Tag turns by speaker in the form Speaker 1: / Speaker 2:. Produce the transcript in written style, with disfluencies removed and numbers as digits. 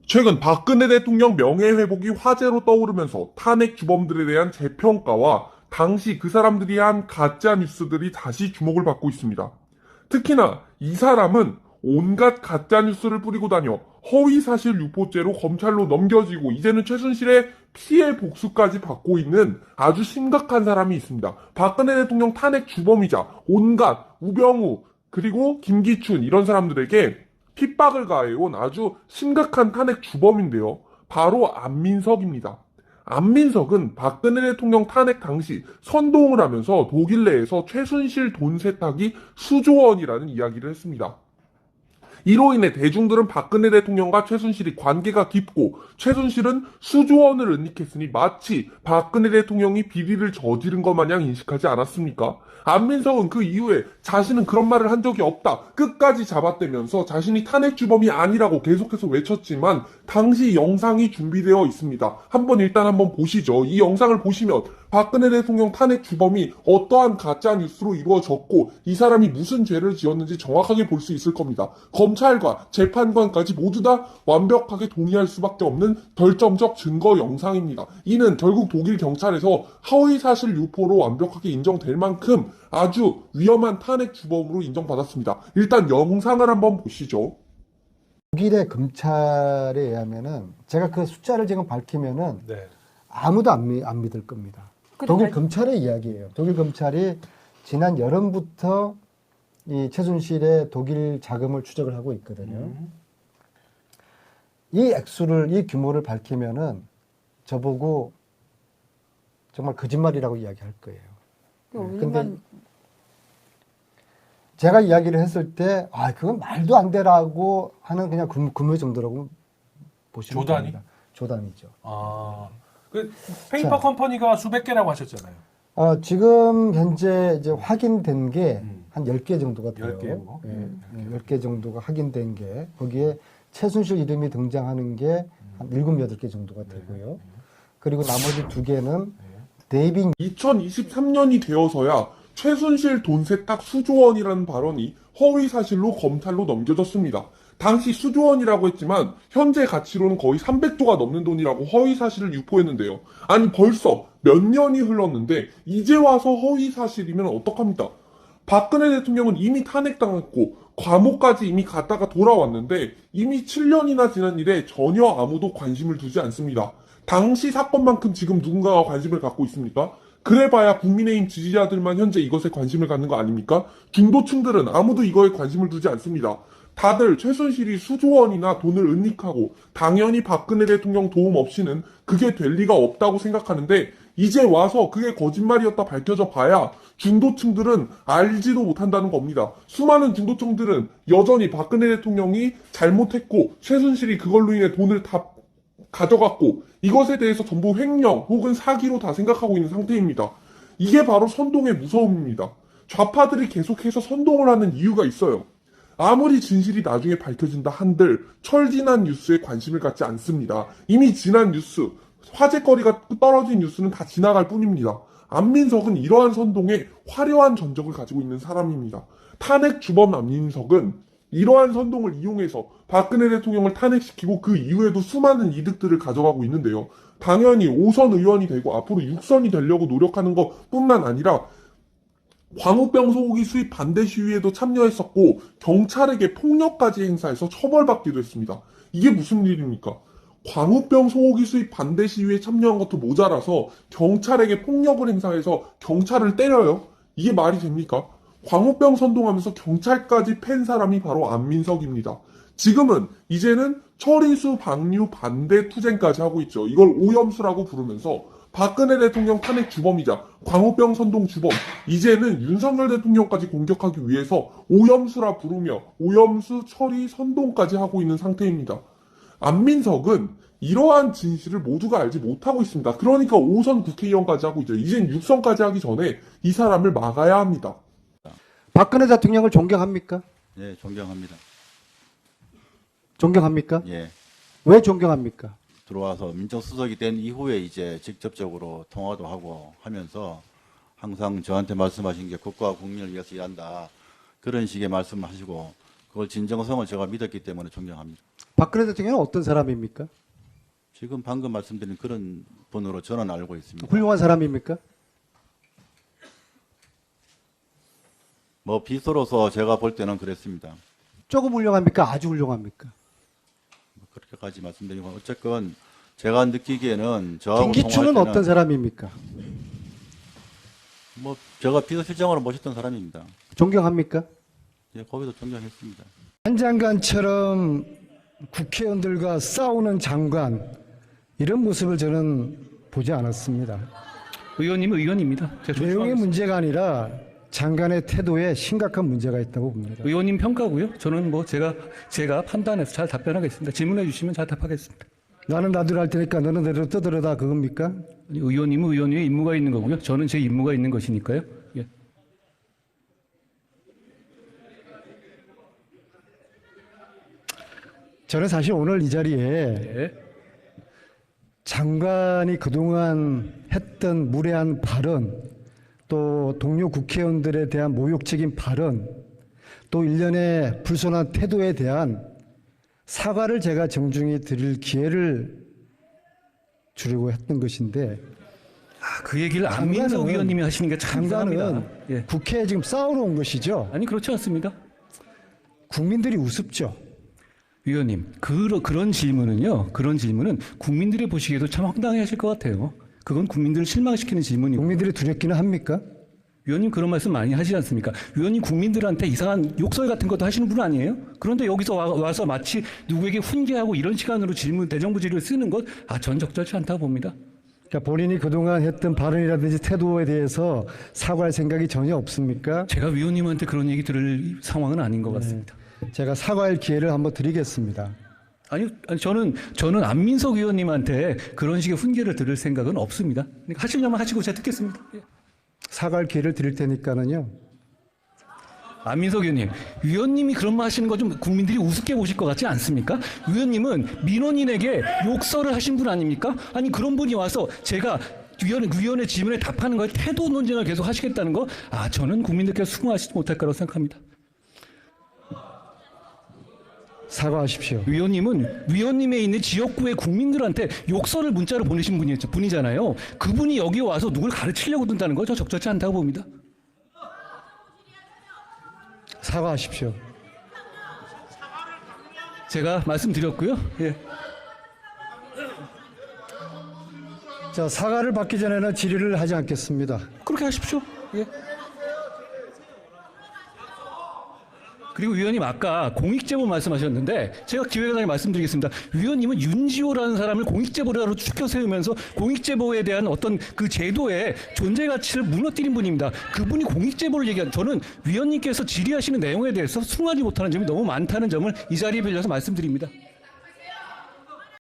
Speaker 1: 최근 박근혜 대통령 명예회복이 화제로 떠오르면서 탄핵 주범들에 대한 재평가와 당시 그 사람들이 한 가짜 뉴스들이 다시 주목을 받고 있습니다. 특히나 이 사람은 온갖 가짜 뉴스를 뿌리고 다녀 허위사실 유포죄로 검찰로 넘겨지고 이제는 최순실의 피해 복수까지 받고 있는 아주 심각한 사람이 있습니다. 박근혜 대통령 탄핵 주범이자 온갖 우병우 그리고 김기춘 이런 사람들에게 핍박을 가해온 아주 심각한 탄핵 주범인데요. 바로 안민석입니다. 안민석은 박근혜 대통령 탄핵 당시 선동을 하면서 독일 내에서 최순실 돈 세탁이 수조 원이라는 이야기를 했습니다. 이로 인해 대중들은 박근혜 대통령과 최순실이 관계가 깊고 최순실은 수조 원을 은닉했으니 마치 박근혜 대통령이 비리를 저지른 것 마냥 인식하지 않았습니까? 안민석은 그 이후에 자신은 그런 말을 한 적이 없다. 끝까지 잡아떼면서 자신이 탄핵 주범이 아니라고 계속해서 외쳤지만 당시 영상이 준비되어 있습니다. 일단 보시죠. 이 영상을 보시면 박근혜 대통령 탄핵 주범이 어떠한 가짜 뉴스로 이루어졌고 이 사람이 무슨 죄를 지었는지 정확하게 볼 수 있을 겁니다. 검찰과 재판관까지 모두 다 완벽하게 동의할 수밖에 없는 결정적 증거 영상입니다. 이는 결국 독일 경찰에서 허위사실 유포로 완벽하게 인정될 만큼 아주 위험한 탄핵 주범으로 인정받았습니다. 일단 영상을 한번 보시죠.
Speaker 2: 독일의 검찰에 의하면은 제가 그 숫자를 지금 밝히면은
Speaker 3: 네.
Speaker 2: 아무도 안 믿을 겁니다. 독일 검찰의 이야기예요. 독일 검찰이 지난 여름부터 이 최순실의 독일 자금을 추적을 하고 있거든요. 이 규모를 밝히면은 저보고 정말 거짓말이라고 이야기할 거예요. 근데 제가 이야기를 했을 때, 그건 말도 안 되라고 하는 그냥 근무 정도라고 보시면 됩니다. 조단이죠.
Speaker 3: 그 페이퍼 컴퍼니가 수백 개라고 하셨잖아요.
Speaker 2: 지금 현재 이제 확인된 게 한 10개 정도가 돼요.
Speaker 3: 10개?
Speaker 2: 10개 정도가 확인된 게, 거기에 최순실 이름이 등장하는 게 한 7, 8개 정도가 되고요. 그리고 나머지 2개는 데이빙
Speaker 1: 2023년이 되어서야 최순실 돈 세탁 수조 원이라는 발언이 허위 사실로 검찰로 넘겨졌습니다. 당시 수조 원이라고 했지만 현재 가치로는 거의 300조가 넘는 돈이라고 허위 사실을 유포했는데요. 아니 벌써 몇 년이 흘렀는데 이제 와서 허위 사실이면 어떡합니까? 박근혜 대통령은 이미 탄핵당했고 감옥까지 이미 갔다가 돌아왔는데 이미 7년이나 지난 일에 전혀 아무도 관심을 두지 않습니다. 당시 사건만큼 지금 누군가가 관심을 갖고 있습니까? 그래봐야 국민의힘 지지자들만 현재 이것에 관심을 갖는 거 아닙니까? 중도층들은 아무도 이거에 관심을 두지 않습니다. 다들 최순실이 수조 원이나 돈을 은닉하고 당연히 박근혜 대통령 도움 없이는 그게 될 리가 없다고 생각하는데 이제 와서 그게 거짓말이었다 밝혀져 봐야 중도층들은 알지도 못한다는 겁니다. 수많은 중도층들은 여전히 박근혜 대통령이 잘못했고 최순실이 그걸로 인해 돈을 다 가져갔고 이것에 대해서 전부 횡령 혹은 사기로 다 생각하고 있는 상태입니다. 이게 바로 선동의 무서움입니다. 좌파들이 계속해서 선동을 하는 이유가 있어요. 아무리 진실이 나중에 밝혀진다 한들 철지난 뉴스에 관심을 갖지 않습니다. 이미 지난 뉴스, 화제거리가 떨어진 뉴스는 다 지나갈 뿐입니다. 안민석은 이러한 선동에 화려한 전적을 가지고 있는 사람입니다. 탄핵 주범 안민석은 이러한 선동을 이용해서 박근혜 대통령을 탄핵시키고 그 이후에도 수많은 이득들을 가져가고 있는데요. 당연히 5선 의원이 되고 앞으로 6선이 되려고 노력하는 것뿐만 아니라 광우병 소고기 수입 반대 시위에도 참여했었고 경찰에게 폭력까지 행사해서 처벌받기도 했습니다. 이게 무슨 일입니까? 광우병 소고기 수입 반대 시위에 참여한 것도 모자라서 경찰에게 폭력을 행사해서 경찰을 때려요? 이게 말이 됩니까? 광우병 선동하면서 경찰까지 팬 사람이 바로 안민석입니다. 지금은 이제는 처리수 방류 반대 투쟁까지 하고 있죠. 이걸 오염수라고 부르면서 박근혜 대통령 탄핵 주범이자 광우병 선동 주범, 이제는 윤석열 대통령까지 공격하기 위해서 오염수라 부르며 오염수 처리 선동까지 하고 있는 상태입니다. 안민석은 이러한 진실을 모두가 알지 못하고 있습니다. 그러니까 5선 국회의원까지 하고 있죠. 이젠 6선까지 하기 전에 이 사람을 막아야 합니다.
Speaker 2: 박근혜 대통령을 존경합니까?
Speaker 4: 예, 존경합니다.
Speaker 2: 존경합니까?
Speaker 4: 예.
Speaker 2: 왜 존경합니까?
Speaker 4: 들어와서 민정수석이 된 이후에 이제 직접적으로 통화도 하고 하면서 항상 저한테 말씀하신 게 국가와 국민을 위해서 일한다. 그런 식의 말씀을 하시고 그걸 진정성을 제가 믿었기 때문에 존경합니다.
Speaker 5: 박근혜 대통령은 어떤 사람입니까?
Speaker 4: 지금 방금 말씀드린 그런 분으로 저는 알고 있습니다.
Speaker 5: 훌륭한 사람입니까?
Speaker 4: 뭐 비서로서 제가 볼 때는 그랬습니다.
Speaker 5: 조금 훌륭합니까? 아주 훌륭합니까?
Speaker 4: 그렇게까지 말씀드리고 어쨌건 제가 느끼기에는 저하고
Speaker 5: 김기춘은
Speaker 4: 통화할 때는
Speaker 5: 어떤 사람입니까?
Speaker 4: 뭐 제가 비서실장으로 모셨던 사람입니다.
Speaker 5: 존경합니까?
Speaker 4: 예, 거기도 존경했습니다.
Speaker 2: 한 장관처럼 국회의원들과 싸우는 장관 이런 모습을 저는 보지 않았습니다.
Speaker 6: 의원님은 의원입니다. 제가
Speaker 2: 내용의
Speaker 6: 존중하겠습니다.
Speaker 2: 문제가 아니라 장관의 태도에 심각한 문제가 있다고 봅니다.
Speaker 6: 의원님 평가고요. 저는 뭐 제가 판단해서 잘 답변하겠습니다. 질문해 주시면 잘 답하겠습니다.
Speaker 2: 나는 나대로 할 테니까 너는 내로 떠들어다 그겁니까?
Speaker 6: 아니, 의원님은 의원님의 임무가 있는 거고요. 저는 제 임무가 있는 것이니까요. 예.
Speaker 2: 저는 사실 오늘 이 자리에
Speaker 6: 예.
Speaker 2: 장관이 그동안 했던 무례한 발언, 또 동료 국회의원들에 대한 모욕적인 발언, 또 일련의 불손한 태도에 대한 사과를 제가 정중히 드릴 기회를 주려고 했던 것인데
Speaker 6: 그 얘기를 안민석
Speaker 2: 장관은-
Speaker 6: 의원님이 하시는 게 참 이상합니다.
Speaker 2: 장관은
Speaker 6: 예.
Speaker 2: 국회에 지금 싸우러 온 것이죠.
Speaker 6: 아니 그렇지 않습니다.
Speaker 2: 국민들이 우습죠.
Speaker 6: 위원님, 그런 질문은요. 그런 질문은 국민들이 보시기에도 참 황당해하실 것 같아요. 그건 국민들을 실망시키는 질문이고.
Speaker 2: 국민들이 두렵기는 합니까?
Speaker 6: 위원님 그런 말씀 많이 하시지 않습니까? 위원님 국민들한테 이상한 욕설 같은 것도 하시는 분 아니에요? 그런데 여기서 와서 마치 누구에게 훈계하고 이런 시간으로 대정부 질의를 쓰는 것, 전 적절치 않다고 봅니다.
Speaker 2: 그러니까 본인이 그동안 했던 발언이라든지 태도에 대해서 사과할 생각이 전혀 없습니까?
Speaker 6: 제가 위원님한테 그런 얘기 들을 상황은 아닌 것 같습니다.
Speaker 2: 제가 사과할 기회를 한번 드리겠습니다.
Speaker 6: 아니 저는 안민석 의원님한테 그런 식의 훈계를 들을 생각은 없습니다. 그러니까 하시려면 하시고 제가 듣겠습니다. 예.
Speaker 2: 사과할 기회를 드릴 테니까는요.
Speaker 6: 안민석 의원님, 위원님이 그런 말 하시는 거 좀 국민들이 우습게 보실 것 같지 않습니까? 위원님은 민원인에게 욕설을 하신 분 아닙니까? 아니 그런 분이 와서 제가 위원의 질문에 답하는 거에 태도 논쟁을 계속 하시겠다는 거, 저는 국민들께서 수긍하시지 못할 거라고 생각합니다.
Speaker 2: 사과하십시오.
Speaker 6: 위원님은 위원님에 있는 지역구의 국민들한테 욕설을 문자로 보내신 분이잖아요. 그분이 여기 와서 누굴 가르치려고 든다는 거 저 적절치 않다고 봅니다.
Speaker 2: 사과하십시오.
Speaker 6: 제가 말씀드렸고요. 예.
Speaker 2: 자, 사과를 받기 전에는 질의를 하지 않겠습니다.
Speaker 6: 그렇게 하십시오. 예. 그리고 위원님 아까 공익제보 말씀하셨는데 제가 기회가 나게 말씀드리겠습니다. 위원님은 윤지호라는 사람을 공익제보자로 추켜 세우면서 공익제보에 대한 어떤 그 제도의 존재 가치를 무너뜨린 분입니다. 그분이 공익제보를 얘기한, 저는 위원님께서 질의하시는 내용에 대해서 수긍하지 못하는 점이 너무 많다는 점을 이 자리에 빌려서 말씀드립니다.